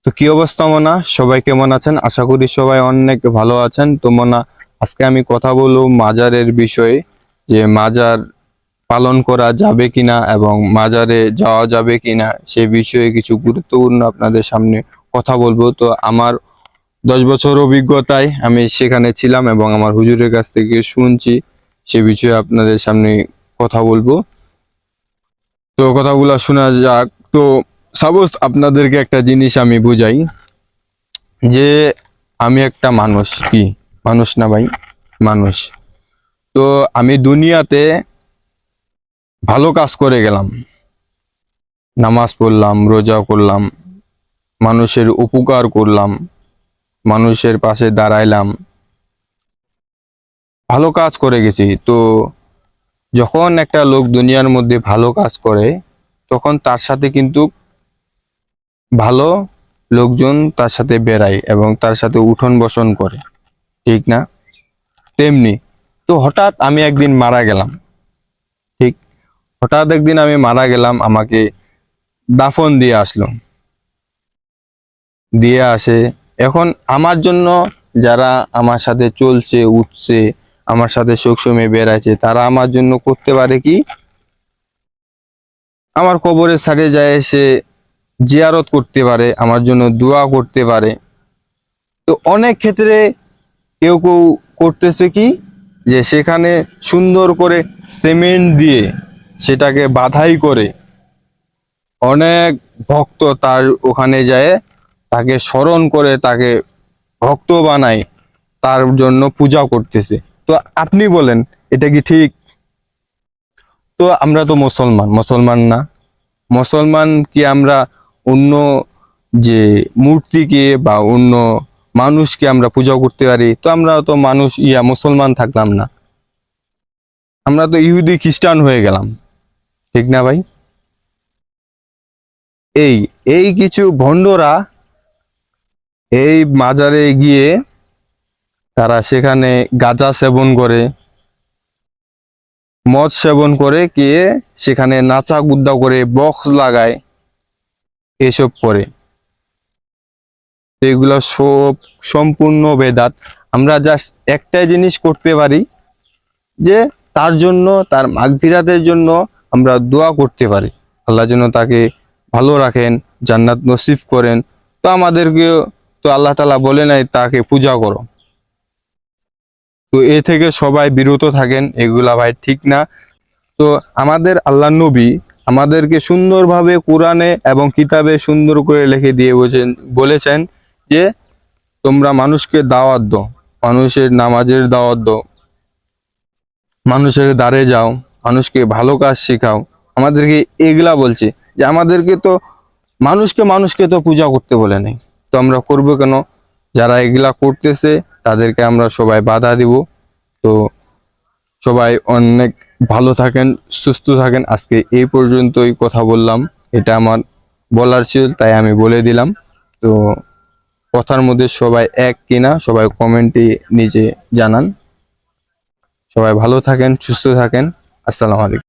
তো কি অবস্থা মোনা, সবাই কেমন আছেন? আশা করি সবাই অনেক ভালো আছেন। তো মোনা, আজকে আমি কথা বলবো মাজারের বিষয়ে, যে মাজার পালন করা যাবে কিনা এবং মাজারে যাওয়া যাবে কিনা সে বিষয়ে কিছু গুরুত্বপূর্ণ আপনাদের সামনে কথা বলবো। তো আমার 10 বছর অভিজ্ঞতায় আমি সেখানে ছিলাম এবং আমার হুজুরের কাছ থেকে শুনছি, সে বিষয়ে আপনাদের সামনে কথা বলবো। তো কথাগুলো শোনা যাক। তো সাপোজ আপনাদেরকে একটা জিনিস আমি বুঝাই, যে আমি একটা মানুষ, কি মানুষ না ভাই, মানুষ। তো আমি দুনিয়াতে ভালো কাজ করে গেলাম, নামাজ পড়লাম, রোজা করলাম, মানুষের উপকার করলাম, মানুষের পাশে দাঁড়াইলাম, ভালো কাজ করে গেছি। তো যখন একটা লোক দুনিয়ার মধ্যে ভালো কাজ করে, তখন তার সাথে কিন্তু ভালো লোকজন তার সাথে বেড়ায় এবং তার সাথে উঠন বসন করে, ঠিক না? তেমনি তো হঠাৎ আমি একদিন মারা গেলাম, ঠিক, হঠাৎ একদিন আমি মারা গেলাম, আমাকে দাফন দিয়ে আসলো, দিয়ে আসে। এখন আমার জন্য যারা আমার সাথে চলছে উঠছে, আমার সাথে সবসময় বেড়াচ্ছে, তারা আমার জন্য করতে পারে কি, আমার কবরের সাইডে যায় এসে জিয়ারত করতে পারে, আমার জন্য দোয়া করতে পারে। তো অনেক ক্ষেত্রে কেউ কেউ করতেছে কি, যে সেখানে সুন্দর করে সিমেন্ট দিয়ে সেটাকে বাধাই করে অনেক ভক্ত তার ওখানে যায়, তাকে স্মরণ করে, তাকে ভক্ত বানায়, তার জন্য পূজা করতেছে। তো আপনি বলেন, এটা কি ঠিক? তো আমরা তো মুসলমান, মুসলমান না? মুসলমান কি আমরা অন্য যে মূর্তিকে বা অন্য মানুষকে আমরা পূজা করতে পারি? তো আমরা তো মানুষ, মুসলমান থাকলাম না, আমরা তো ইহুদি খ্রিস্টান হয়ে গেলাম, ঠিক না ভাই? এই এই কিছু ভণ্ডরা এই মাজারে গিয়ে তারা সেখানে গাঁজা সেবন করে, মদ সেবন করে, গিয়ে সেখানে নাচা কুদ্দা করে, বক্স লাগায়, এসব করে। এগুলো সব সম্পূর্ণ বেদাত। আমরা জাস্ট একটাই জিনিস করতে পারি, যে তার জন্য, তার মাগফিরাতের জন্য আমরা দোয়া করতে পারি, আল্লাহ যেন তাকে ভালো রাখেন, জান্নাত নসিব করেন। তো আমাদেরকে তো আল্লাহ তাআলা বলে নাই তাকে পূজা করো। তো এ থেকে সবাই বিরত থাকেন, এগুলা ভাই ঠিক না। তো আমাদের আল্লাহ নবী আমাদেরকে সুন্দরভাবে কোরআনে এবং কিতাবে সুন্দর করে লিখে দিয়ে বলেছেন যে তোমরা মানুষকে দাওয়াত দাও, মানুষের নামাজের দাওয়াত দাও, মানুষের দ্বারে যাও, মানুষকে ভালো কাজ শেখাও। আমাদেরকে এগুলা বলছে, যে আমাদেরকে তো মানুষকে মানুষকে তো পূজা করতে বলে নাই, তো আমরা করবো কেন? যারা এগুলা করতেছে তাদেরকে আমরা সবাই বাধা দিব। তো সবাই অনেক ভালো থাকেন, সুস্থ থাকেন। আজকে এই পর্যন্তই কথা বললাম, এটা আমার বলার ছিল, তাই আমি বলে দিলাম। তো কথার মধ্যে সবাই এক কিনা সবাই কমেন্টে নিচে জানান। সবাই ভালো থাকেন, সুস্থ থাকেন। আসসালামু আলাইকুম।